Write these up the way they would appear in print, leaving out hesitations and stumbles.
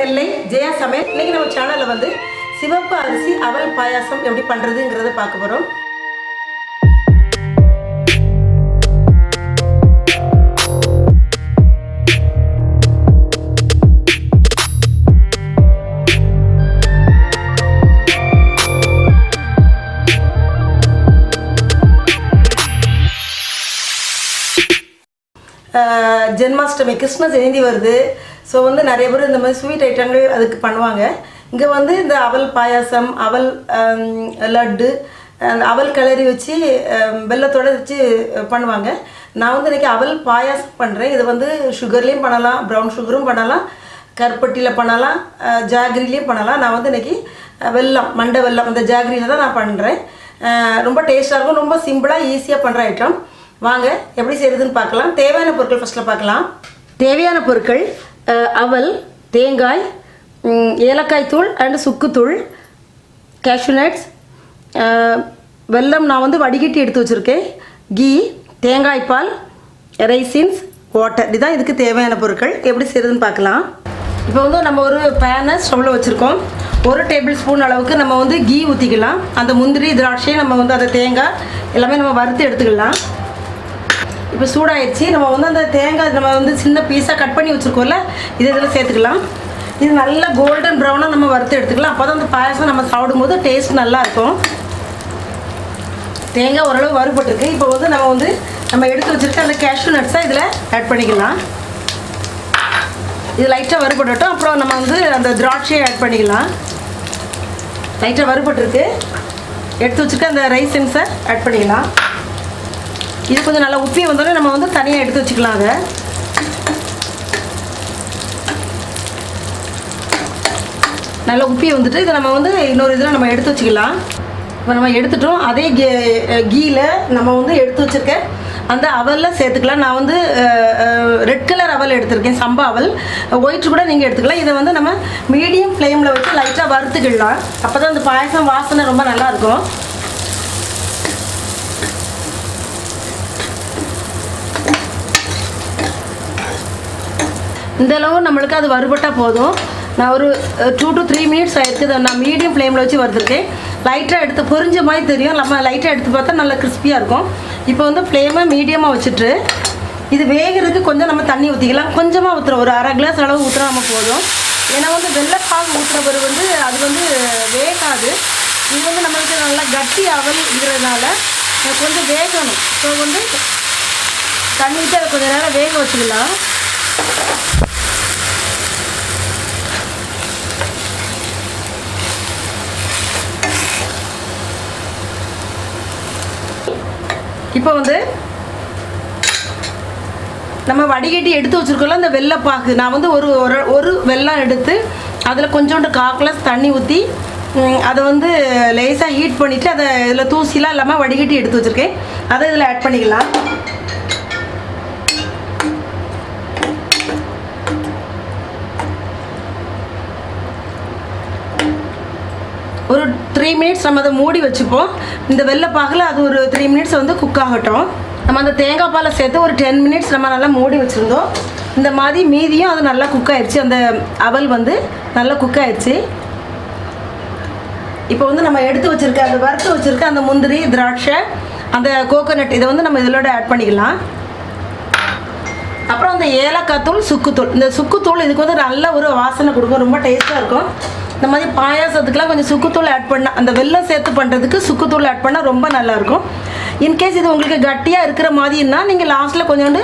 நெல்லை ஜெயா சமையல். இன்னைக்கு நம்ம சேனல்ல வந்து சிவப்பு அரிசி அவல் பாயாசம் எப்படி பண்றதுங்கறத பார்க்க போறோம். ஜென்மாஷ்டமி கிருஷ்ண ஜெயந்தி வருது. ஸோ வந்து நிறைய பேர் இந்த மாதிரி ஸ்வீட் ஐட்டங்கள் அதுக்கு பண்ணுவாங்க. இங்கே வந்து இந்த அவல் பாயாசம், அவல் லட்டு, அவல் கிளறி வச்சு வெல்லத்தோடு வச்சு பண்ணுவாங்க. நான் வந்து இன்றைக்கி அவல் பாயாசம் பண்ணுறேன். இது வந்து சுகர்லேயும் பண்ணலாம், ப்ரௌன் சுகரும் பண்ணலாம், கருப்பட்டியில் பண்ணலாம், ஜாகிரிலையும் பண்ணலாம். நான் வந்து இன்றைக்கி வெல்லம், மண்டை வெல்லம், அந்த ஜாகிரியில் தான் நான் பண்ணுறேன். ரொம்ப டேஸ்ட்டாக இருக்கும். ரொம்ப சிம்பிளாக ஈஸியாக பண்ணுற ஐட்டம். வாங்க எப்படி செய்கிறதுன்னு பார்க்கலாம். தேவையான பொருட்கள் ஃபஸ்ட்டில் பார்க்கலாம். தேவையான பொருட்கள் அவல், தேங்காய், ஏலக்காய் தூள் அண்டு சுக்குத்தூள், கேஷ்யூ நட்ஸ், வெல்லம் நான் வந்து வடிகட்டி எடுத்து வச்சுருக்கேன், கீ, தேங்காய் பால், ரைசின்ஸ், வாட்டர். இதுதான் இதுக்கு தேவையான பொருட்கள். எப்படி செய்கிறதுன்னு பார்க்கலாம். இப்போ வந்து நம்ம ஒரு பேனை ஸ்டவ்வில் வச்சுருக்கோம். 1 டேபிள் ஸ்பூன் அளவுக்கு நம்ம வந்து கீ ஊற்றிக்கலாம். அந்த முந்திரி திராட்சை நம்ம வந்து அந்த தேங்காய் எல்லாமே நம்ம வறுத்து எடுத்துக்கலாம். இப்போ சூடாகிடுச்சு. நம்ம வந்து அந்த தேங்காய் நம்ம வந்து சின்ன பீஸாக கட் பண்ணி வச்சுருக்கோம்ல, இதில் சேர்த்துக்கலாம். இது நல்லா கோல்டன் ப்ரௌனாக நம்ம வறுத்து எடுத்துக்கலாம். அப்போ தான் அந்த பாயசம் நம்ம சாப்பிடும்போது டேஸ்ட் நல்லாயிருக்கும். தேங்காய் ஓரளவு வறுபட்டுருக்கு. இப்போ வந்து நம்ம எடுத்து வச்சுருக்க அந்த கேஷ்யூ நட்ஸை இதில் ஆட் பண்ணிக்கலாம். இது லைட்டாக வறுபடட்டும். அப்புறம் நம்ம வந்து அந்த திராட்சையை ஆட் பண்ணிக்கலாம். லைட்டாக வறுபட்டுருக்கு. எடுத்து வச்சுருக்க அந்த ரைசின்ஸை ஆட் பண்ணிக்கலாம். இது கொஞ்சம் நல்லா உப்பி வந்தோடனே நம்ம வந்து தனியாக எடுத்து வச்சுக்கலாம். அதை நல்லா உப்பி வந்துட்டு இதை நம்ம வந்து இன்னொரு இதில் நம்ம எடுத்து வச்சுக்கலாம். இப்போ நம்ம எடுத்துட்டோம். அதே கீயில் நம்ம வந்து எடுத்து வச்சுருக்க அந்த அவலில் சேர்த்துக்கலாம். நான் வந்து ரெட் கலர் அவல் எடுத்திருக்கேன், சம்பா அவல். ஒயிட் கூட நீங்கள் எடுத்துக்கலாம். இதை வந்து நம்ம மீடியம் ஃப்ளேமில் வச்சு லைட்டாக வறுத்துக்கலாம். அப்போ தான் அந்த பாயசம் வாசனை ரொம்ப நல்லாயிருக்கும். இந்த அளவு நம்மளுக்கு அது வறுபட்டால் போதும். நான் ஒரு 2 to 3 மினிட்ஸ் ஆகிருக்கு. நான் மீடியம் ஃப்ளேமில் வச்சு வறுத்துருக்கேன். லைட்டாக எடுத்து பொரிஞ்ச மாதிரி தெரியும். நம்ம லைட்டாக எடுத்து பார்த்தா நல்லா கிறிஸ்பியாக இருக்கும். இப்போ வந்து ஃப்ளேமை மீடியமாக வச்சுட்டு இது வேகிறதுக்கு கொஞ்சம் நம்ம தண்ணி ஊற்றிக்கலாம். கொஞ்சமாக ஊற்றுறோம், ஒரு 1/2 கிளாஸ் அளவு ஊற்றுனா நம்ம போதும். ஏன்னா வந்து வெள்ளைப்பாகு ஊற்றுற பிறகு வந்து அது வந்து வேகாது. இது வந்து நம்மளுக்கு நல்லா கட்டி அவல்ங்கிறதுனால கொஞ்சம் வேகணும். ஸோ வந்து தண்ணி ஊற்றி அதை கொஞ்சம் நேரம் வேக வச்சுக்கலாம். இப்போ வந்து நம்ம வடிகட்டி எடுத்து வச்சுருக்கோம்ல அந்த வெள்ளைப்பாகு, நான் வந்து ஒரு வெல்லம் எடுத்து அதில் கொஞ்சோண்டு 1/4 கிளாஸ் தண்ணி ஊற்றி அதை வந்து லேசாக ஹீட் பண்ணிவிட்டு அதை இதில் தூசிலாம் இல்லாமல் வடிகட்டி எடுத்து வச்சுருக்கேன். அதை இதில் ஆட் பண்ணிக்கலாம். ஒரு 3 மினிட்ஸ் நம்ம அதை மூடி வச்சுப்போம். இந்த வெள்ளைப்பாகில் அது ஒரு 3 மினிட்ஸ் வந்து குக் ஆகட்டும். நம்ம அந்த தேங்காய் பாலை சேர்த்து ஒரு 10 மினிட்ஸ் நம்ம நல்லா மூடி வச்சுருந்தோம். இந்த மாதிரி மீதியும் அது நல்லா குக் ஆயிடுச்சு. அந்த அவல் வந்து நல்லா குக் ஆயிடுச்சு. இப்போ வந்து நம்ம எடுத்து வச்சுருக்க அந்த வறுத்து வச்சுருக்க அந்த முந்திரி, திராட்சை, அந்த கோகோனட் இதை வந்து நம்ம இதோட ஆட் பண்ணிக்கலாம். அப்புறம் அந்த ஏலக்காய் தூள், சுக்குத்தூள். இந்த சுக்குத்தூள் இதுக்கு வந்து நல்ல ஒரு வாசனை கொடுக்கும், ரொம்ப டேஸ்ட்டாக இருக்கும். இந்த மாதிரி பாயாசத்துக்கெலாம் கொஞ்சம் சுக்குத்தூள் ஆட் பண்ணால், அந்த வெல்லம் சேர்த்து பண்ணுறதுக்கு சுக்குத்தூள் ஆட் பண்ணால் ரொம்ப நல்லாயிருக்கும். இன்கேஸ் இது உங்களுக்கு கட்டியாக இருக்கிற மாதிரின்னா நீங்கள் லாஸ்ட்டில் கொஞ்சோண்டு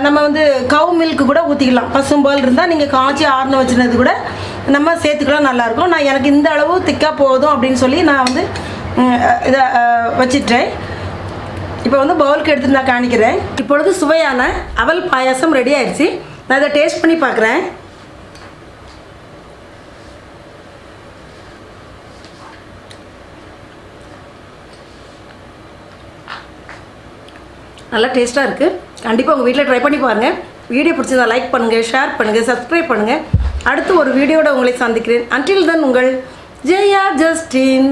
நம்ம வந்து கவு மில்க்கு கூட ஊற்றிக்கலாம். பசும்பால் இருந்தால் நீங்கள் காய்ச்சி ஆறுன வச்சுனது கூட நம்ம சேர்த்துக்கலாம், நல்லாயிருக்கும். நான் எனக்கு இந்த அளவு திக்காக போதும் அப்படின்னு சொல்லி நான் வந்து இதை வச்சிட்டேன். இப்போ வந்து பவுலுக்கு எடுத்து நான் காணிக்கிறேன். இப்பொழுது சுவையான அவல் பாயாசம் ரெடி ஆயிடுச்சு. நான் இதை டேஸ்ட் பண்ணி பார்க்குறேன். நல்லா டேஸ்ட்டாக இருக்குது. கண்டிப்பாக உங்கள் வீட்டில் ட்ரை பண்ணி பாருங்கள். வீடியோ பிடிச்சதா லைக் பண்ணுங்கள், ஷேர் பண்ணுங்கள், சப்ஸ்கிரைப் பண்ணுங்கள். அடுத்து ஒரு வீடியோட உங்களை சந்திக்கிறேன். அன்டில் தென் உங்கள் ஜெயா ஜஸ்டின்.